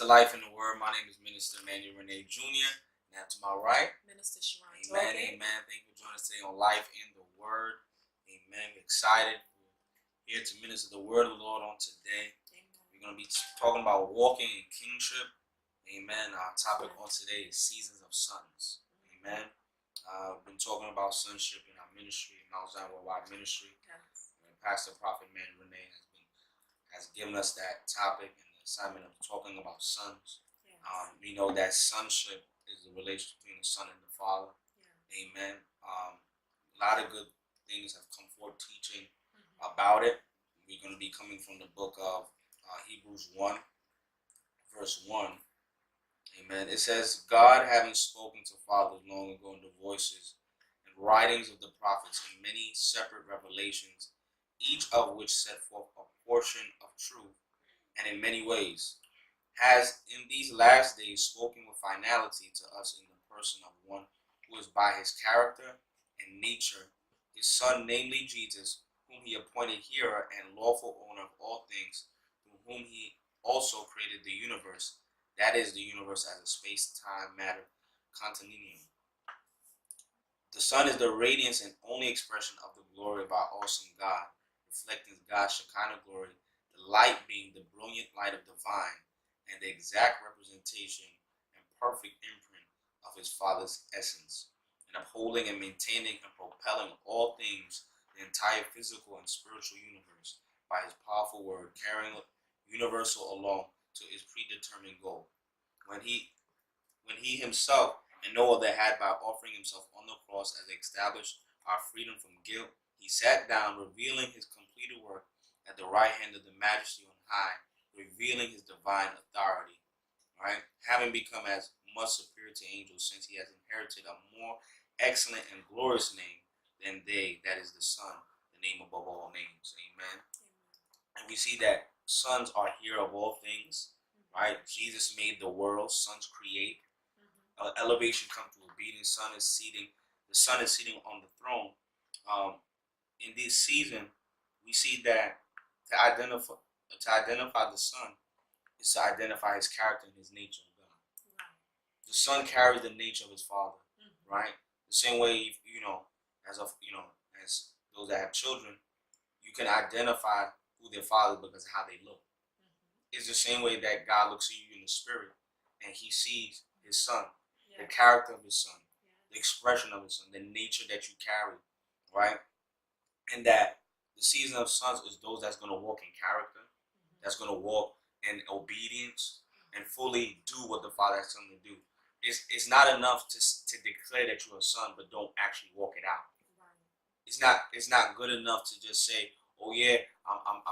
Life in the Word. My name is Minister Emmanuel Renee Jr. Now to my right, Minister Sharon. Amen, amen. Thank you for joining us today on Life in the Word. Amen. We're excited. We're here to minister the Word of the Lord on today. Amen. We're going to be talking about walking in kingship. Amen. Our topic on today is Seasons of Sons. Amen. We've been talking about sonship in our ministry, Mount Zion Worldwide Ministry. Yes. And Pastor Prophet Man Renee has given us that topic and the assignment of talking about sons. Yes. We know that sonship is the relationship between the son and the father. Yes. Amen. A lot of good things have come forth teaching about it. We're going to be coming from the book of Hebrews 1, verse 1. Amen. It says, God having spoken to fathers long ago in the voices and writings of the prophets in many separate revelations, each of which set forth a portion of truth, and in many ways, has in these last days spoken with finality to us in the person of one who is by his character and nature, his Son, namely Jesus, whom he appointed hearer and lawful owner of all things, through whom he also created the universe, that is, the universe as a space-time matter continuum. The Son is the radiance and only expression of the glory of our awesome God, reflecting God's Shekinah glory, the light being the brilliant light of divine, and the exact representation and perfect imprint of his Father's essence, and upholding and maintaining and propelling all things, the entire physical and spiritual universe, by his powerful word, carrying universal along to its predetermined goal. When he himself and no other had, by offering himself on the cross as established our freedom from guilt, he sat down, revealing his completed work at the right hand of the Majesty on high, revealing his divine authority, right? Having become as much superior to angels, since he has inherited a more excellent and glorious name than they, that is the Son, the name above all names. Amen. And we see that sons are here of all things, right? Jesus made the world, sons create. Elevation comes through obedience. The Son is sitting on the throne. In this season, we see that to identify the Son is to identify his character and his nature of God. The Son carries the nature of his Father, right? The same way, as those that have children, you can identify who their father is because of how they look. It's the same way that God looks at you in the spirit and he sees his Son, the character of his Son, the expression of his Son, the nature that you carry, right? And that the season of sons is those that's going to walk in character, that's going to walk in obedience and fully do what the Father has told them to do. It's not enough to declare that you're a son, but don't actually walk it out. It's not good enough to just say, "Oh yeah, I'm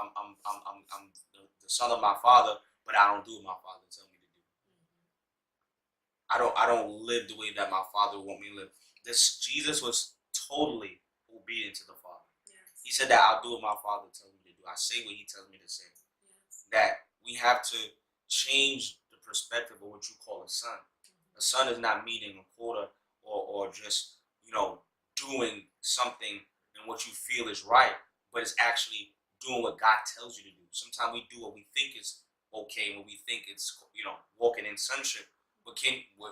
the son of my Father," but I don't do what my Father tells me to do. I don't live the way that my Father want me to live. Jesus was totally obedient to the Father. Yes. He said that I'll do what my Father tells me to do. I say what he tells me to say. Yes. That we have to change the perspective of what you call a son. A son is not meeting a quota or just, doing something and what you feel is right, but it's actually doing what God tells you to do. Sometimes we do what we think is okay, and what we think it's, walking in sonship. But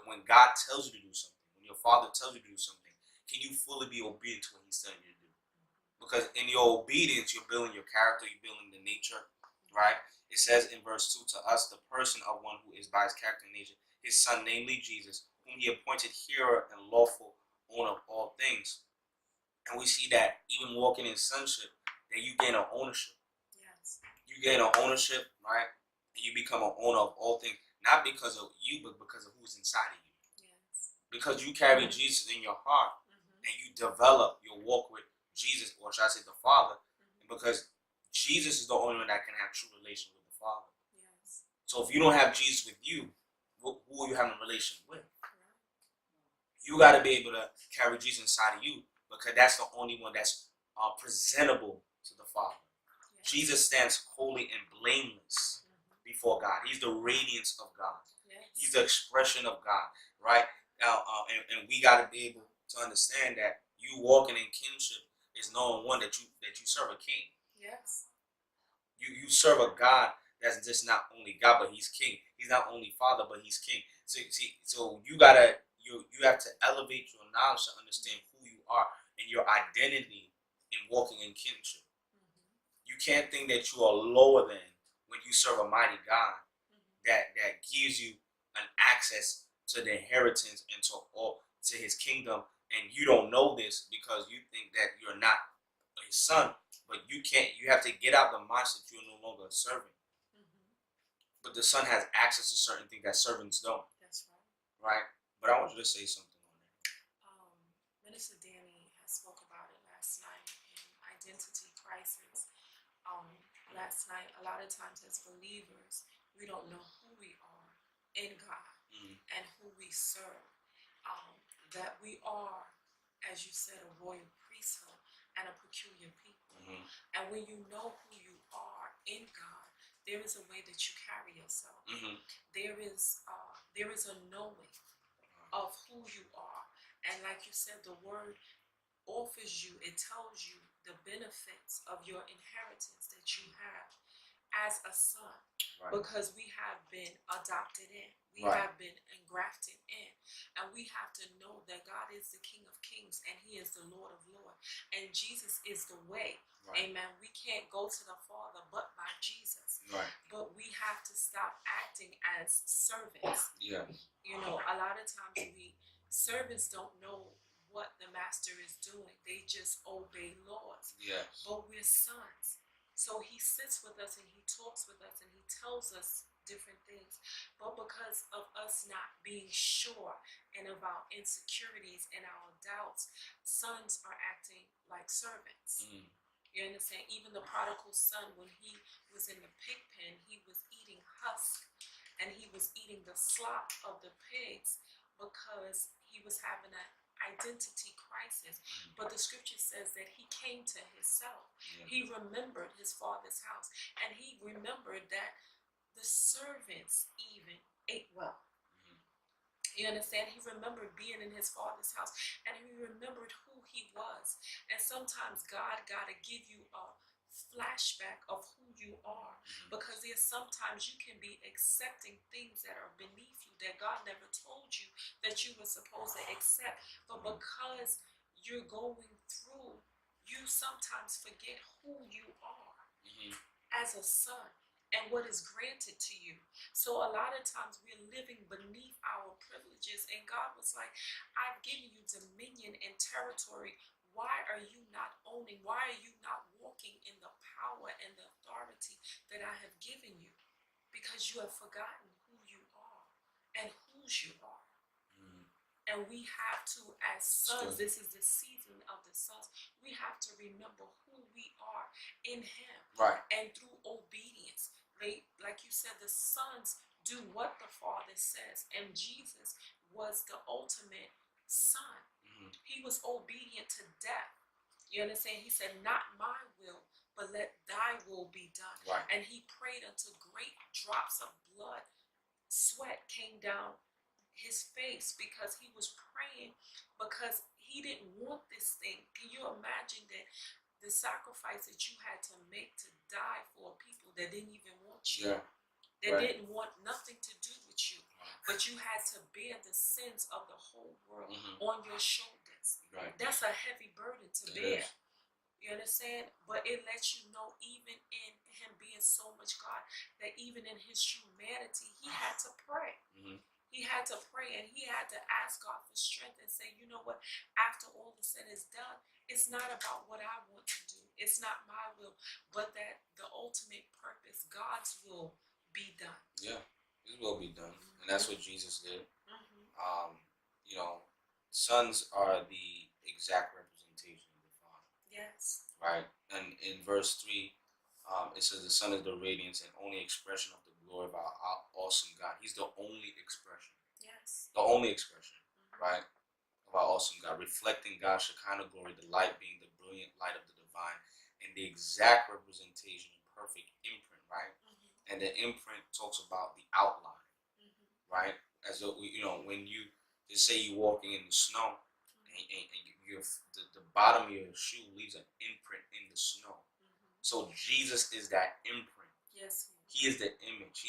when God tells you to do something, when your Father tells you to do something, can you fully be obedient to what he's telling you to do? Because in your obedience, you're building your character, you're building the nature, right? It says in verse 2, to us, the person of one who is by his character and nature, his Son, namely Jesus, whom he appointed hearer and lawful owner of all things. And we see that even walking in sonship, that you gain an ownership. Yes. You gain an ownership, right? And you become an owner of all things, not because of you, but because of who's inside of you. Yes. Because you carry Jesus in your heart, and you develop your walk with Jesus, or should I say the Father, and because Jesus is the only one that can have true relation with the Father. Yes. So if you don't have Jesus with you, who are you having a relation with? You got to be able to carry Jesus inside of you, because that's the only one that's presentable to the Father. Yes. Jesus stands holy and blameless before God. He's the radiance of God. Yes. He's the expression of God, right? And we got to be able to understand that you walking in kingship is knowing one that you serve a king. Yes. You serve a God that's just not only God, but He's King. He's not only Father, but He's King. So you have to elevate your knowledge to understand who you are and your identity in walking in kingship. You can't think that you are lower than when you serve a mighty God that gives you an access to the inheritance and to His kingdom, and you don't know this because you think that you're not His son. But you can't. You have to get out the mindset you're no longer a servant. But the son has access to certain things that servants don't. That's right. Right. But I want you to say something on that. Minister Danny has spoke about it last night in identity crisis. Last night, a lot of times as believers, we don't know who we are in God and who we serve. That we are, as you said, a royal priesthood and a peculiar people. And when you know who you are in God, there is a way that you carry yourself. There is a knowing of who you are. And like you said, the word offers you, it tells you the benefits of your inheritance that you have as a son. Right. Because we have been adopted in. We have been engrafted in. And we have to know that God is the King of Kings and He is the Lord of Lords. And Jesus is the way. Right. Amen. We can't go to the Father but by Jesus. Right. But we have to stop acting as servants. Yeah. You know, a lot of times servants don't know what the master is doing. They just obey laws. Yeah. But we're sons. So He sits with us and He talks with us and He tells us different things. But because of us not being sure and of our insecurities and our doubts, sons are acting like servants. You understand? Even the prodigal son, when he was in the pig pen, he was eating husk and he was eating the slop of the pigs because he was having an identity crisis. But the scripture says that he came to himself. He remembered his father's house, and he remembered that the servants even ate well. You understand? He remembered being in his father's house, and he remembered who he was. And sometimes God got to give you a flashback of who you are, because there's sometimes you can be accepting things that are beneath you that God never told you that you were supposed to accept. But because you're going through, you sometimes forget who you are as a son and what is granted to you. So a lot of times we're living beneath our privileges, and God was like, I've given you dominion and territory. Why are you not owning? Why are you not walking in the power and the authority that I have given you? Because you have forgotten who you are and whose you are. And we have to, as sons, this is the season of the sons, we have to remember who we are in Him. Right. And through obedience. Like you said, the sons do what the Father says. And Jesus was the ultimate son. He was obedient to death. You understand? He said, not my will, but let thy will be done. Right. And he prayed until great drops of blood, sweat came down his face, because he was praying, because he didn't want this thing. Can you imagine that the sacrifice that you had to make to die for people that didn't even want you, that didn't want nothing to do with you, but you had to bear the sins of the whole world on your shoulders. Right. That's a heavy burden to bear. You understand? But it lets you know, even in him being so much God, that even in his humanity, he had to pray. He had to pray, and he had to ask God for strength and say, you know what, after all is said is done, it's not about what I want to do. It's not my will, but that the ultimate purpose, God's will, be done. Yeah, His will be done. And that's what Jesus did. You know, sons are the exact representation of the Father. Yes. Right? And in verse 3, it says the Son is the radiance and only expression of the glory of our awesome God. He's the only expression. Yes. The only expression, right, of our awesome God, reflecting God's Shekinah glory, the light being the brilliant light of the divine, and the exact representation and perfect imprint, right? And the imprint talks about the outline, right? As though, when you just say you're walking in the snow, and the bottom of your shoe leaves an imprint in the snow. So Jesus is that imprint. Yes, He is the image.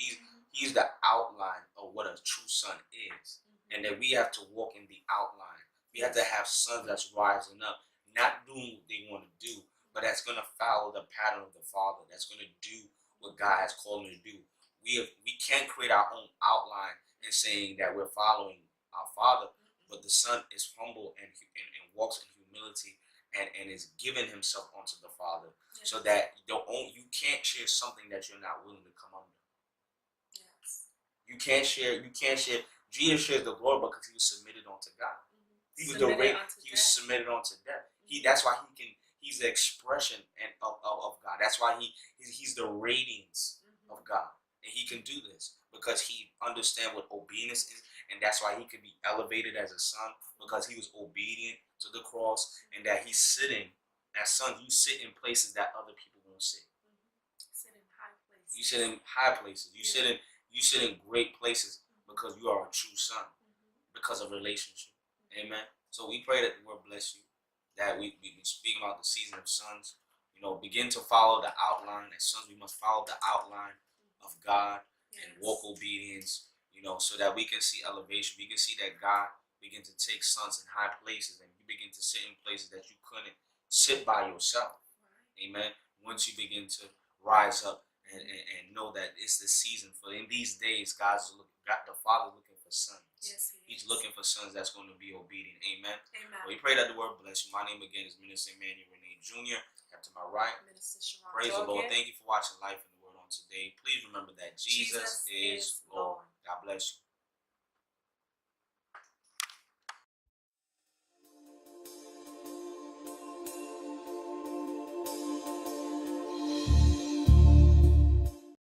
He's the outline of what a true son is. And that we have to walk in the outline. We have to have sons that's rising up, not doing what they want to do, but that's going to follow the pattern of the Father. That's going to do what God has called them to do. We can't create our own outline and saying that we're following our Father, but the Son is humble and walks in humility and is giving himself unto the Father, so that you can't share something that you're not willing to come under. Yes. You can't share. Jesus shares the glory because he was submitted unto God. He was he was submitted unto death. That's why he's the expression of God. That's why he's the radiance of God. And he can do this because he understands what obedience is, and that's why he could be elevated as a son, because he was obedient to the cross, and that he's sitting as son. You sit in places that other people won't sit. Sit in high places. You sit in high places. You sit in great places because you are a true son, because of relationship. Amen. So we pray that the Lord bless you, that we've been speaking about the season of sons. Begin to follow the outline. As sons, we must follow the outline of God and walk obedience, so that we can see elevation. We can see that God begin to take sons in high places, and you begin to sit in places that you couldn't sit by yourself. Amen. Once you begin to rise up and know that it's the season for, in these days, the Father looking for sons. Yes, He's looking for sons that's going to be obedient. Amen. Amen. Well, we pray that the Lord bless you. My name again is Minister Emmanuel Renee Jr. To my right, Minister Sharon. Praise the Lord. Thank you for watching Life in the Word on today. Please remember that Jesus is Lord. God bless you.